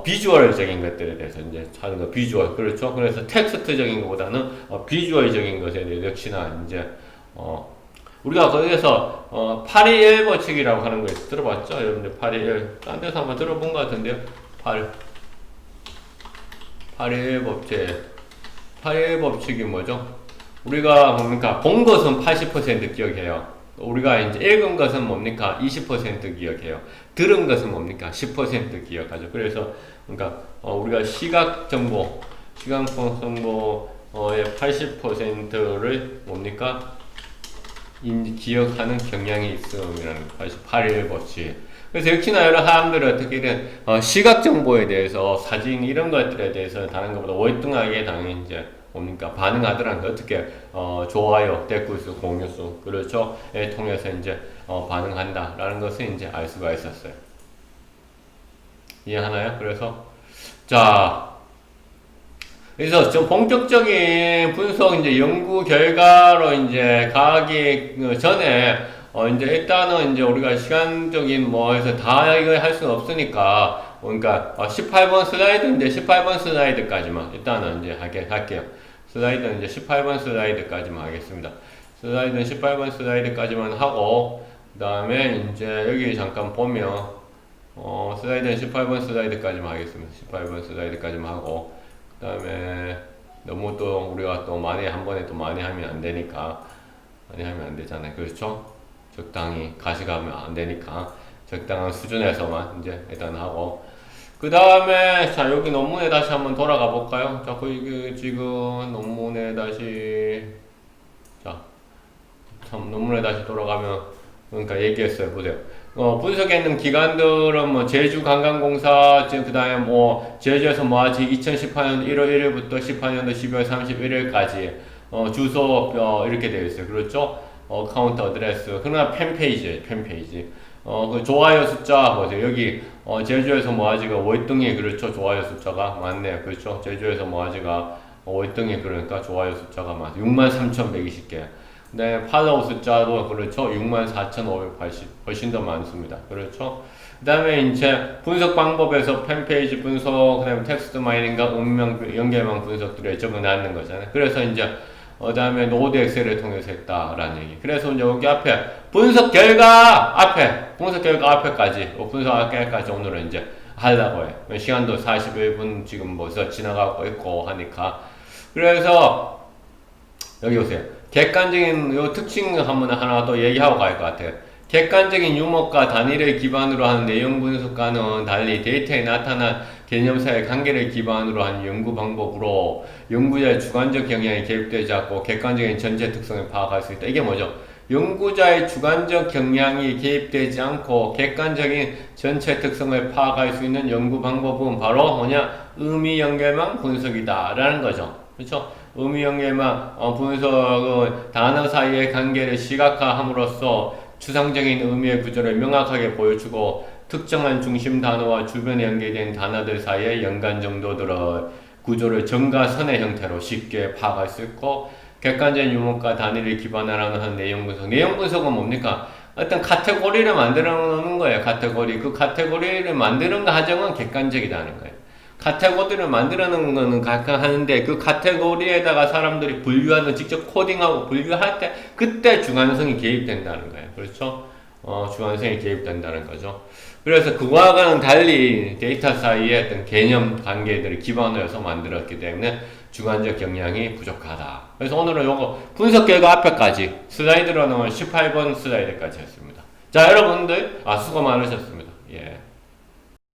비주얼적인 것들에 대해서 이제 하는 거 비주얼, 그렇죠? 그래서 텍스트적인 것보다는 비주얼적인 것에 대해 역시나 이제 우리가 거기에서 8의 1법칙이라고 하는 거 들어봤죠? 여러분들 8의 1, 딴 데서 한번 들어본 것 같은데요? 8의 1법칙. 8의 법칙이 뭐죠? 우리가 뭡니까? 본 것은 80% 기억해요. 우리가 이제 읽은 것은 뭡니까? 20% 기억해요. 들은 것은 뭡니까? 10% 기억하죠. 그래서 그러니까 우리가 시각 정보의 80%를 뭡니까? 기억하는 경향이 있음이라는 8일 법칙. 그래서 역시나 여러 사람들은 어떻게든 시각 정보에 대해서 사진 이런 것들에 대해서 다른 것보다 월등하게 당연히 이제 뭡니까 반응하더라는 게 어떻게 좋아요, 댓글 수, 공유 수 그렇죠? 에 통해서 이제 반응한다라는 것을 이제 알 수가 있었어요. 이해하나요? 그래서 좀 본격적인 분석 이제 연구 결과로 이제 가기 전에 이제 일단은 이제 우리가 시간적인 뭐 해서 다 이거 할 수는 없으니까 그러니까 18번 슬라이드인데 18번 슬라이드까지만 일단은 이제 할게요. 슬라이드는 이제 18번 슬라이드까지만 하겠습니다. 슬라이드는 18번 슬라이드까지만 하고, 그 다음에 이제 여기 잠깐 보면, 슬라이드는 18번 슬라이드까지만 하겠습니다. 18번 슬라이드까지만 하고, 그 다음에 너무 또 우리가 또 많이 한 번에 또 많이 하면 안 되니까, 많이 하면 안 되잖아요. 그렇죠? 적당히 가져가면 안 되니까, 적당한 수준에서만 이제 일단 하고, 그 다음에 자 여기 논문에 다시 한번 돌아가 볼까요? 자 그 지금 논문에 다시 자 참 논문에 다시 돌아가면 그러니까 얘기했어요. 보세요. 분석해 있는 기관들은 뭐 제주관광공사 그 다음에 뭐 제주에서 뭐하지 2018년 1월 1일부터 18년도 12월 31일까지 주소 이렇게 되어 있어요. 그렇죠? 카운트 어드레스 그러나 팬페이지 그 좋아요 숫자 보세요. 여기 제주에서 뭐하지가 월등히 그렇죠. 좋아요 숫자가 많네요. 그렇죠. 제주에서 뭐하지가 월등히 그러니까 좋아요 숫자가 많아. 63,120개. 네, 팔로우 숫자도 그렇죠. 64,580 훨씬 더 많습니다. 그렇죠. 그 다음에 이제 분석 방법에서 팬페이지 분석, 그 다음에 텍스트 마이닝과 음명 연결망 분석들에 적어놨는 거잖아요. 그래서 이제 그 다음에 노드 엑셀을 통해서 했다라는 얘기. 그래서 이제 여기 앞에 분석 결과 앞에까지 분석 결과까지 오늘은 이제 하려고 해요. 시간도 41분 지금 벌써 지나가고 있고 하니까. 그래서 여기 보세요. 객관적인 요 특징 한번 하나 더 얘기하고 갈 것 같아요. 객관적인 유목과 단위를 기반으로 하는 내용 분석과는 달리 데이터에 나타난 개념사의 관계를 기반으로 한 연구 방법으로 연구자의 주관적 경향이 개입되지 않고 객관적인 전체 특성을 파악할 수 있다. 이게 뭐죠? 연구자의 주관적 경향이 개입되지 않고 객관적인 전체 특성을 파악할 수 있는 연구 방법은 바로 뭐냐? 의미 연결망 분석이다 라는 거죠. 그렇죠? 의미 연결망 분석은 단어 사이의 관계를 시각화함으로써 추상적인 의미의 구조를 명확하게 보여주고 특정한 중심 단어와 주변에 연계된 단어들 사이의 연관 정도들의 구조를 점과 선의 형태로 쉽게 파악할 수 있고 객관적인 유목과 단위를 기반으로 하는 내용 분석. 내용 분석은 뭡니까? 어떤 카테고리를 만들어 놓는 거예요. 카테고리. 그 카테고리를 만드는 과정은 객관적이라는 거예요. 카테고리를 만들어 놓는 거는 각각 하는데 그 카테고리에다가 사람들이 분류하는 직접 코딩하고 분류할 때 그때 주관성이 개입된다는 거예요. 그렇죠? 주관성이 개입된다는 거죠. 그래서 그와는 달리 데이터 사이의 어떤 개념 관계들을 기반으로 해서 만들었기 때문에 주관적 경향이 부족하다. 그래서 오늘은 요거 분석 결과 앞에까지 슬라이드로는 18번 슬라이드까지 했습니다. 자, 여러분들 수고 많으셨습니다. 예.